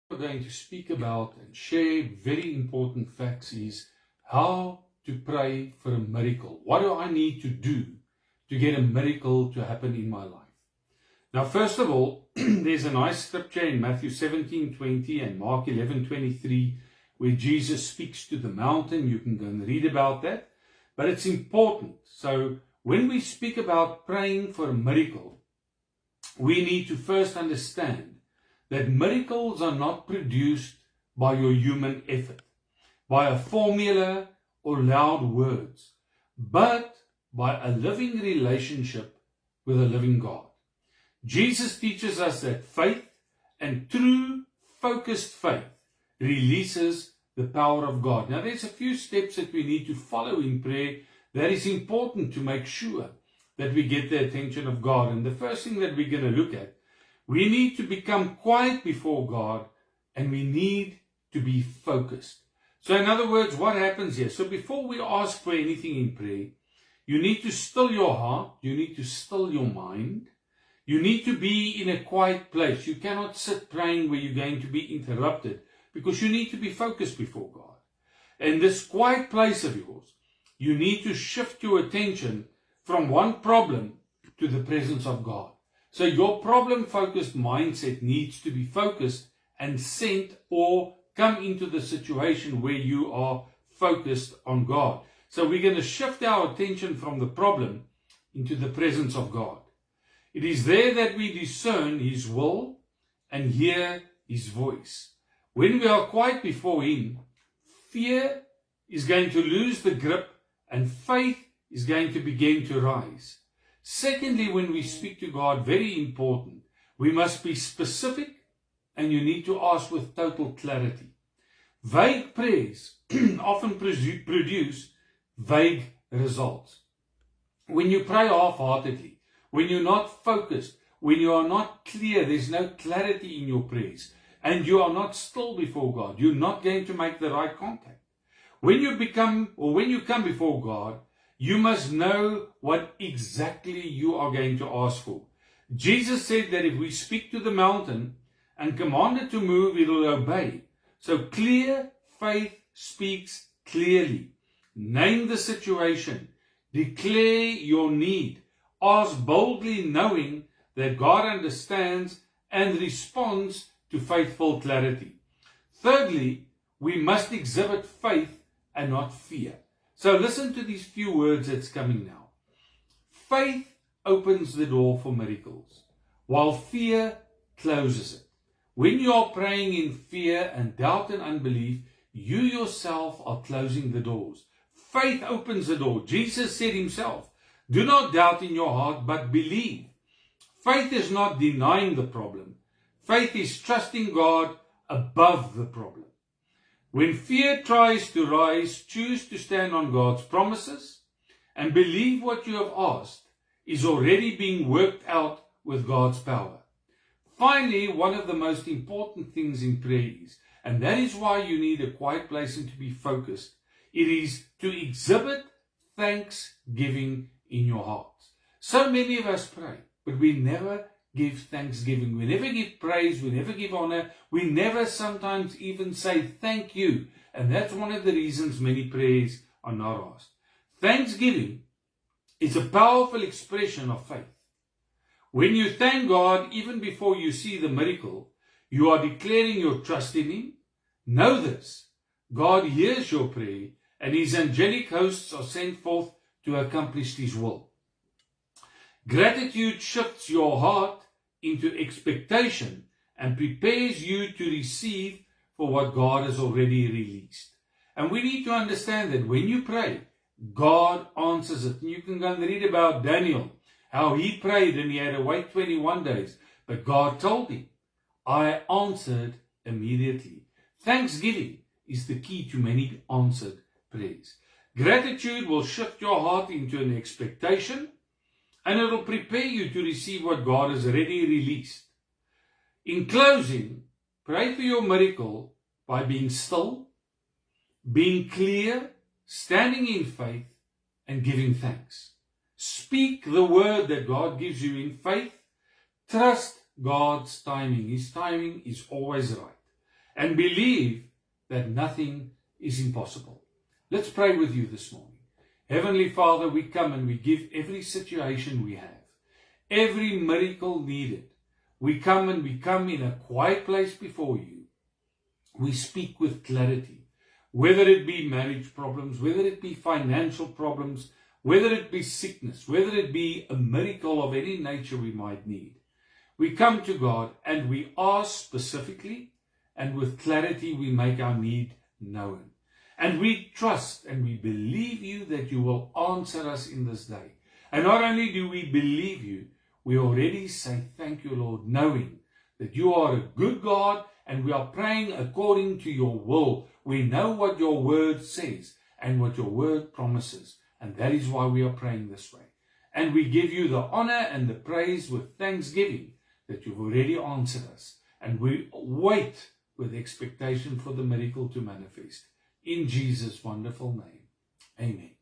We're going to speak about and share very important facts is how to pray for a miracle. What do I need to do to get a miracle to happen in my life? Now, first of all, there's a nice scripture in Matthew 17:20 and Mark 11:23 where Jesus speaks to the mountain. You can go and read about that. But it's important. So when we speak about praying for a miracle, we need to first understand that miracles are not produced by your human effort, by a formula or loud words, but by a living relationship with a living God. Jesus teaches us that faith and true focused faith releases the power of God. Now there's a few steps that we need to follow in prayer that is important to make sure that we get the attention of God. And the first thing that we're going to look at, we need to become quiet before God and we need to be focused. So in other words, what happens here? So before we ask for anything in prayer, you need to still your heart, you need to still your mind, you need to be in a quiet place. You cannot sit praying where you're going to be interrupted because you need to be focused before God. And this quiet place of yours, you need to shift your attention from one problem to the presence of God. So your problem-focused mindset needs to be focused and sent or come into the situation where you are focused on God. So we're going to shift our attention from the problem into the presence of God. It is there that we discern His will and hear His voice. When we are quiet before Him, fear is going to lose the grip and faith is going to begin to rise. Secondly, when we speak to God, very important, we must be specific and you need to ask with total clarity. Vague prayers often produce vague results. When you pray half-heartedly, when you're not focused, when you are not clear, there's no clarity in your prayers, and you are not still before God, you're not going to make the right contact. When you come before God, you must know what exactly you are going to ask for. Jesus said that if we speak to the mountain and command it to move, it will obey. So clear faith speaks clearly. Name the situation. Declare your need. Ask boldly, knowing that God understands and responds to faithful clarity. Thirdly, we must exhibit faith and not fear. So listen to these few words that's coming now. Faith opens the door for miracles, while fear closes it. When you are praying in fear and doubt and unbelief, you yourself are closing the doors. Faith opens the door. Jesus said Himself, do not doubt in your heart, but believe. Faith is not denying the problem. Faith is trusting God above the problem. When fear tries to rise, choose to stand on God's promises and believe what you have asked is already being worked out with God's power. Finally, one of the most important things in prayer is, and that is why you need a quiet place and to be focused, it is to exhibit thanksgiving in your hearts. So many of us pray, but we never give thanksgiving. We never give praise. We never give honor. We never sometimes even say thank you. And that's one of the reasons many prayers are not asked. Thanksgiving is a powerful expression of faith. When you thank God, even before you see the miracle, you are declaring your trust in Him. Know this, God hears your prayer and His angelic hosts are sent forth to accomplish His will. Gratitude shifts your heart into expectation and prepares you to receive for what God has already released. And we need to understand that when you pray, God answers it. And you can go and read about Daniel, how he prayed and he had to wait 21 days. But God told him, I answered immediately. Thanksgiving is the key to many answered prayers. Gratitude will shift your heart into an expectation, and it will prepare you to receive what God has already released. In closing, pray for your miracle by being still, being clear, standing in faith, and giving thanks. Speak the word that God gives you in faith. Trust God's timing. His timing is always right. and believe that nothing is impossible. Let's pray with you this morning. Heavenly Father, we come and we give every situation we have, every miracle needed. We come in a quiet place before you. We speak with clarity, whether it be marriage problems, whether it be financial problems, whether it be sickness, whether it be a miracle of any nature we might need. We come to God and we ask specifically, and with clarity we make our need known. And we trust and we believe you that you will answer us in this day. And not only do we believe you, we already say thank you, Lord, knowing that you are a good God and we are praying according to your will. We know what your word says and what your word promises. And that is why we are praying this way. And we give you the honor and the praise with thanksgiving that you've already answered us. And we wait with expectation for the miracle to manifest. In Jesus' wonderful name. Amen.